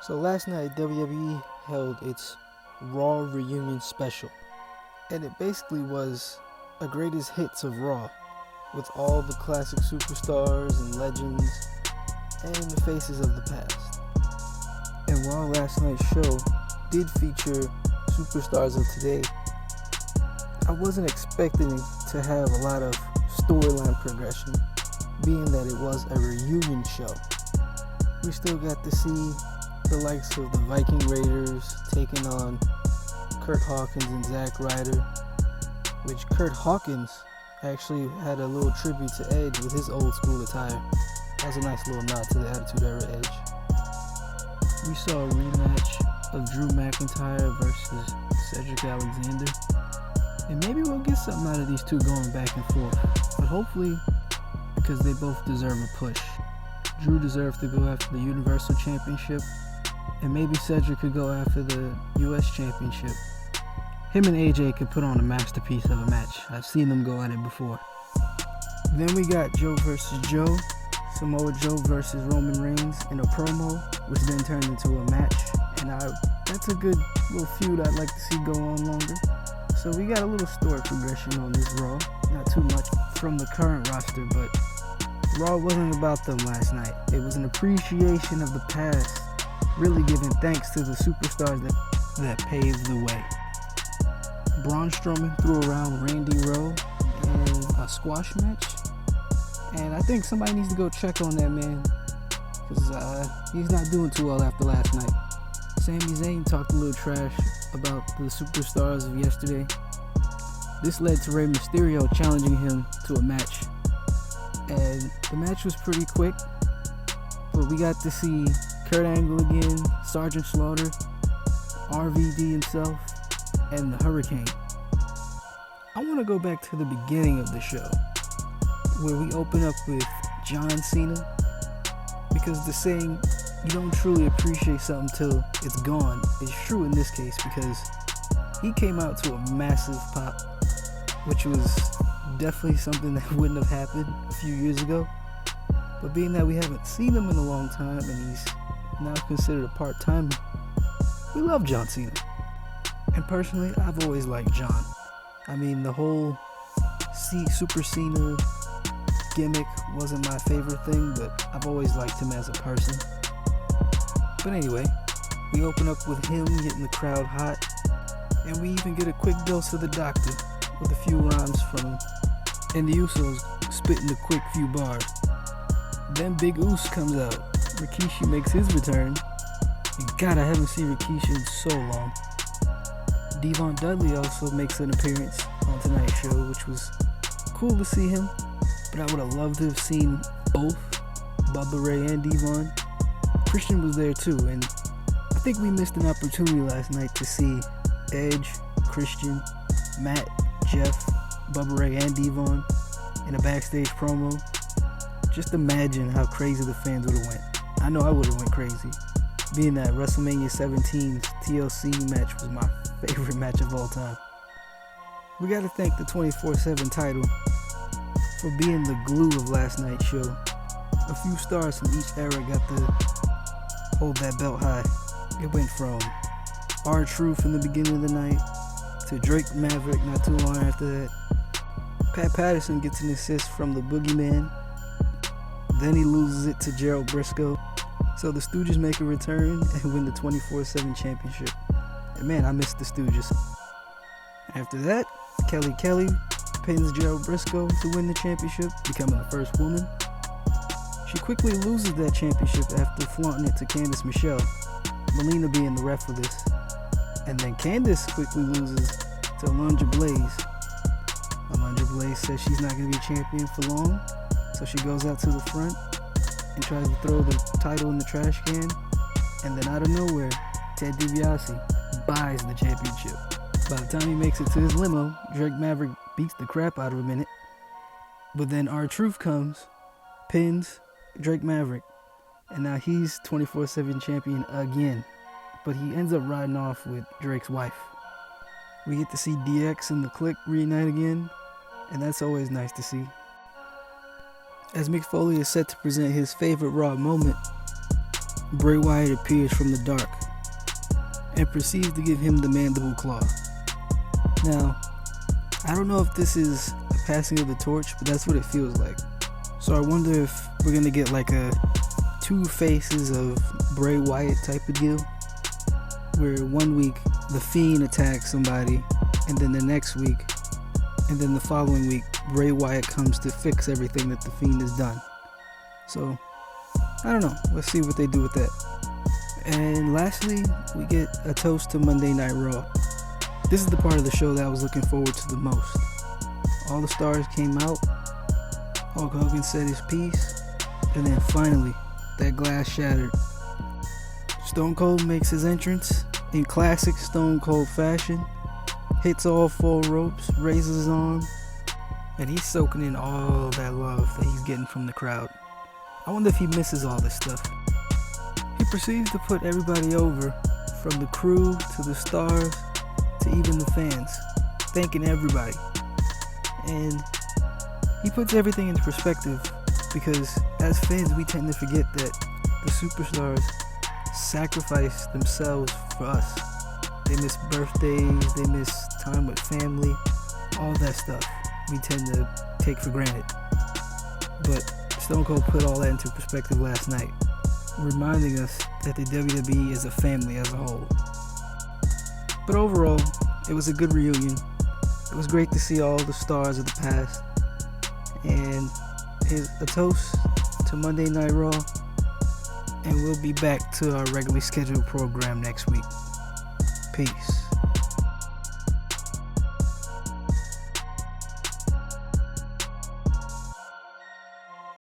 So last night, WWE held its Raw Reunion Special, and it basically was a greatest hits of Raw, with all the classic superstars and legends, and the faces of the past. And while last night's show did feature superstars of today, I wasn't expecting to have a lot of storyline progression, being that it was a reunion show. We still got to see the likes of the Viking Raiders taking on Kurt Hawkins and Zack Ryder, which Kurt Hawkins actually had a little tribute to Edge with his old school attire. That was a nice little nod to the Attitude Era Edge. We saw a rematch of Drew McIntyre versus Cedric Alexander, and maybe we'll get something out of these two going back and forth, but hopefully, because they both deserve a push. Drew deserved to go after the Universal Championship, and maybe Cedric could go after the US Championship. Him and AJ could put on a masterpiece of a match. I've seen them go at it before. Then we got Joe versus Joe, Samoa Joe versus Roman Reigns in a promo, which then turned into a match. And that's a good little feud I'd like to see go on longer. So we got a little story progression on this Raw. Not too much from the current roster, but Raw wasn't about them last night. It was an appreciation of the past, really giving thanks to the superstars that paved the way. Braun Strowman threw around Randy Rowe in a squash match, and I think somebody needs to go check on that man, because he's not doing too well after last night. Sami Zayn talked a little trash about the superstars of yesterday. This led to Rey Mysterio challenging him to a match, and the match was pretty quick, but we got to see Kurt Angle again, Sergeant Slaughter, RVD himself, and the Hurricane. I want to go back to the beginning of the show, where we open up with John Cena, because the saying, you don't truly appreciate something till it's gone, is true in this case, because he came out to a massive pop, which was definitely something that wouldn't have happened a few years ago. But being that we haven't seen him in a long time and he's now considered a part-timer, we love John Cena. And personally, I've always liked John. I mean, the whole Super Cena gimmick wasn't my favorite thing, but I've always liked him as a person. But anyway, we open up with him getting the crowd hot, and we even get a quick dose of the Doctor with a few rhymes from him, and the Usos spitting a quick few bars. Then Big Uso comes out. Rikishi makes his return. And God, I haven't seen Rikishi in so long. Devon Dudley also makes an appearance on tonight's show, which was cool to see him, but I would have loved to have seen both Bubba Ray and Devon. Christian was there too, and I think we missed an opportunity last night to see Edge, Christian, Matt, Jeff, Bubba Ray, and Devon in a backstage promo. Just imagine how crazy the fans would have went. I know I would have went crazy, being that WrestleMania 17's TLC match was my favorite match of all time. We gotta thank the 24/7 title for being the glue of last night's show. A few stars from each era got to hold that belt high. It went from R-Truth in the beginning of the night to Drake Maverick not too long after that. Pat Patterson gets an assist from the Boogeyman. Then he loses it to Gerald Briscoe. So the Stooges make a return and win the 24/7 championship. And man, I miss the Stooges. After that, Kelly pins Gerald Briscoe to win the championship, becoming the first woman. She quickly loses that championship after flaunting it to Candice Michelle, Melina being the ref for this. And then Candice quickly loses to Alundra Blaze. Alundra Blaze says she's not going to be champion for long, so she goes out to the front and tries to throw the title in the trash can, and then out of nowhere, Ted DiBiase buys the championship. By the time he makes it to his limo, Drake Maverick beats the crap out of him in it, but then R-Truth comes, pins Drake Maverick, and now he's 24/7 champion again, but he ends up riding off with Drake's wife. We get to see DX and the Clique reunite again, and that's always nice to see. As Mick Foley is set to present his favorite Raw moment, Bray Wyatt appears from the dark and proceeds to give him the mandible claw. Now, I don't know if this is a passing of the torch, but that's what it feels like. So I wonder if we're gonna get like a two faces of Bray Wyatt type of deal, where one week the Fiend attacks somebody, and then the next week, and then the following week, Bray Wyatt comes to fix everything that the Fiend has done. So, I don't know. Let's see what they do with that. And lastly, we get a toast to Monday Night Raw. This is the part of the show that I was looking forward to the most. All the stars came out, Hulk Hogan said his piece, and then finally, that glass shattered. Stone Cold makes his entrance in classic Stone Cold fashion, hits all four ropes, raises his arm, and he's soaking in all that love that he's getting from the crowd. I wonder if he misses all this stuff. He proceeds to put everybody over, from the crew to the stars to even the fans, thanking everybody. And he puts everything into perspective, because as fans we tend to forget that the superstars sacrifice themselves for us. They miss birthdays, they miss time with family, all that stuff we tend to take for granted. But Stone Cold put all that into perspective last night, reminding us that the WWE is a family as a whole. But overall, it was a good reunion. It was great to see all the stars of the past. And here's a toast to Monday Night Raw. And we'll be back to our regularly scheduled program next week. Peace.